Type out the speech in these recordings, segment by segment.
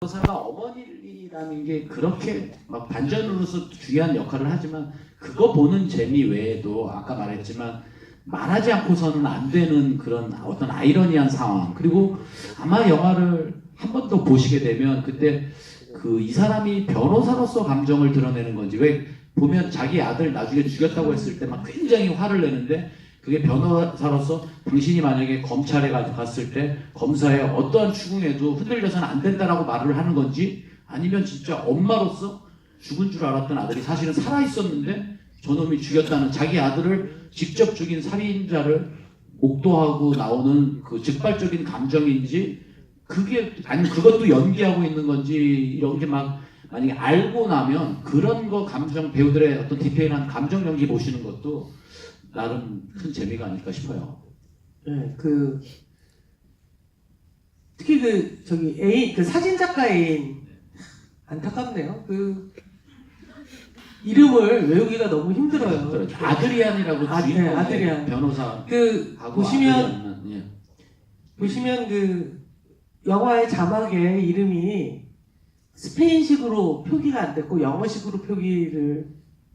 변호사가 어머니라는 게 그렇게 막 반전으로서 중요한 역할을 하지만 그거 보는 재미 외에도 아까 말했지만 말하지 않고서는 안 되는 그런 어떤 아이러니한 상황, 그리고 아마 영화를 한 번 더 보시게 되면 그때 그 이 사람이 변호사로서 감정을 드러내는 건지, 왜 보면 자기 아들 나중에 죽였다고 했을 때 막 굉장히 화를 내는데 그게 변호사로서 당신이 만약에 검찰에 갔을 때 검사의 어떠한 추궁에도 흔들려서는 안 된다라고 말을 하는 건지, 아니면 진짜 엄마로서 죽은 줄 알았던 아들이 사실은 살아있었는데 저놈이 죽였다는, 자기 아들을 직접 죽인 살인자를 옥도하고 나오는 그 즉발적인 감정인지, 그게 아니 그것도 연기하고 있는 건지, 이런 게 막 만약에 알고 나면 그런 거 감정, 배우들의 어떤 디테일한 감정 연기 보시는 것도 나름 큰 재미가 아닐까 싶어요. 네, 특히 저기 애인, 사진 작가 애인, 안타깝네요. 이름을 외우기가 너무 힘들어요. 아드리안이라고 주인공 아드리안. 변호사. 보시면 영화의 자막에 이름이 스페인식으로 표기가 안 됐고 영어식으로 표기를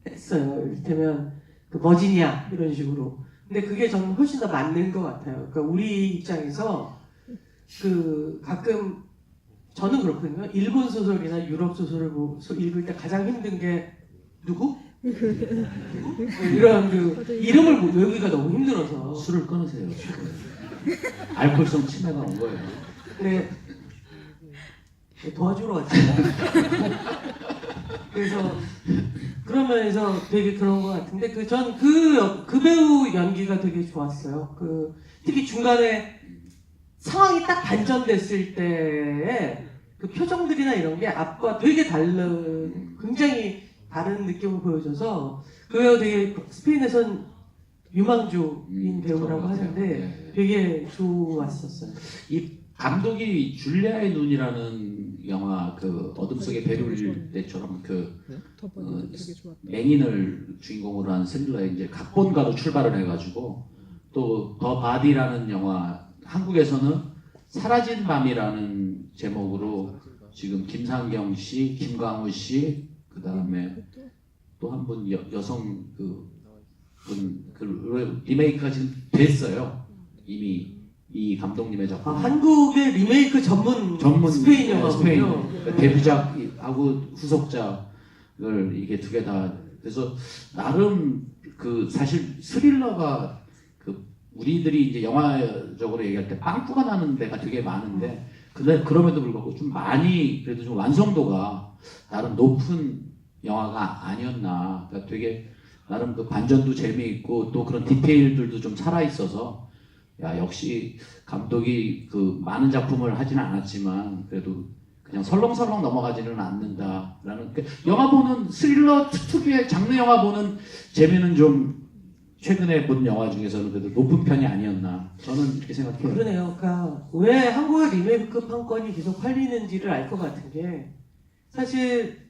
했어요. 이를테면 버지니아 이런 식으로. 근데 그게 저는 훨씬 더 맞는 것 같아요. 그러니까 우리 입장에서 가끔 저는 그렇거든요. 일본 소설이나 유럽 소설을 읽을 때 가장 힘든 게 누구? 이런 이름을 외우기가 너무 힘들어서. 술을 끊으세요. 알코올성 치매가 온 거예요. 네. 도와주러 왔죠. 그래서 그런 면에서 되게 그런 것 같은데 전 그 배우 연기가 되게 좋았어요. 특히 중간에 상황이 딱 반전됐을 때의 그 표정들이나 이런 게 앞과 되게 굉장히 다른 느낌을 보여줘서 그 배우 되게 스페인에선 유망주인 배우라고 하는데 되게 좋았었어요. 이 감독이 줄리아의 눈이라는 영화, 어둠 속의 배를 올릴 때처럼 맹인을 주인공으로 한 스릴러의 이제 각본가로 출발을 해가지고, 또 더 바디라는 영화, 한국에서는 사라진 밤이라는 제목으로 지금 김상경 씨, 김광우 씨, 그 다음에 또 한 분 여성 리메이크가 지금 됐어요. 이미 이 감독님의 작품. 한국의 리메이크 전문 스페인 영화군요. 데뷔작하고 후속작을 이게 두 개 다. 그래서 나름 사실 스릴러가 우리들이 이제 영화적으로 얘기할 때 빵꾸가 나는 데가 되게 많은데, 근데 그럼에도 불구하고 좀 많이 그래도 좀 완성도가 나름 높은 영화가 아니었나. 그러니까 되게 나름 반전도 재미있고 또 그런 디테일들도 좀 살아 있어서, 야, 역시 감독이 많은 작품을 하지는 않았지만 그래도 그냥 설렁설렁 넘어가지는 않는다라는, 영화 보는 스릴러 특유의 장르 영화 보는 재미는 좀 최근에 본 영화 중에서는 그래도 높은 편이 아니었나, 저는 이렇게 생각해요. 그러네요. 그러니까 왜 한국의 리메이크 판권이 계속 팔리는지를 알 것 같은 게, 사실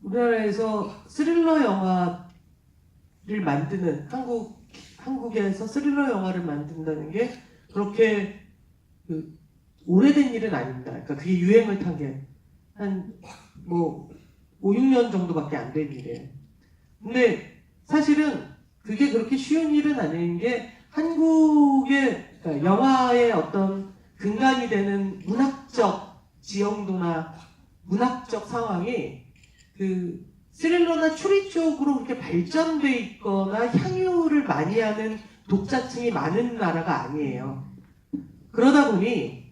우리나라에서 스릴러 영화를 만드는 한국에서 스릴러 영화를 만든다는 게 그렇게 오래된 일은 아닙니다. 그러니까 그게 유행을 탄 게 한 5, 6년 정도밖에 안 된 일이에요. 근데 사실은 그게 그렇게 쉬운 일은 아닌 게, 한국의 그러니까 영화의 어떤 근간이 되는 문학적 지형도나 문학적 상황이 스릴러나 추리 쪽으로 그렇게 발전돼 있거나 향유를 많이 하는 독자층이 많은 나라가 아니에요. 그러다 보니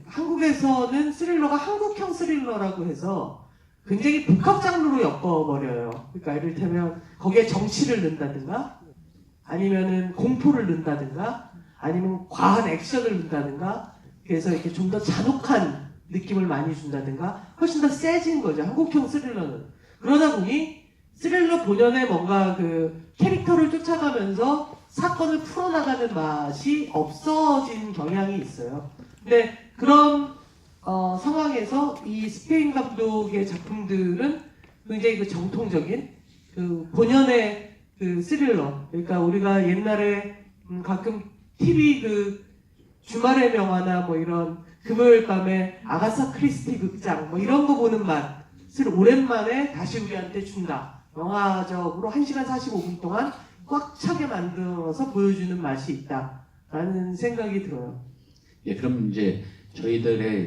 한국에서는 스릴러가 한국형 스릴러라고 해서 굉장히 복합 장르로 엮어버려요. 그러니까 이를테면 거기에 정치를 넣는다든가, 아니면은 공포를 넣는다든가, 아니면 과한 액션을 넣는다든가, 그래서 이렇게 좀 더 잔혹한 느낌을 많이 준다든가, 훨씬 더 세진 거죠, 한국형 스릴러는. 그러다 보니 스릴러 본연의 뭔가 캐릭터를 쫓아가면서 사건을 풀어나가는 맛이 없어진 경향이 있어요. 근데 그런 상황에서 이 스페인 감독의 작품들은 굉장히 정통적인 본연의 스릴러, 그러니까 우리가 옛날에 가끔 TV 주말의 명화나 뭐 이런 금요일 밤에 아가사 크리스티 극장 뭐 이런 거 보는 맛을 오랜만에 다시 우리한테 준다. 영화적으로 1시간 45분 동안 꽉 차게 만들어서 보여주는 맛이 있다라는 생각이 들어요. 예, 그럼 이제 저희들의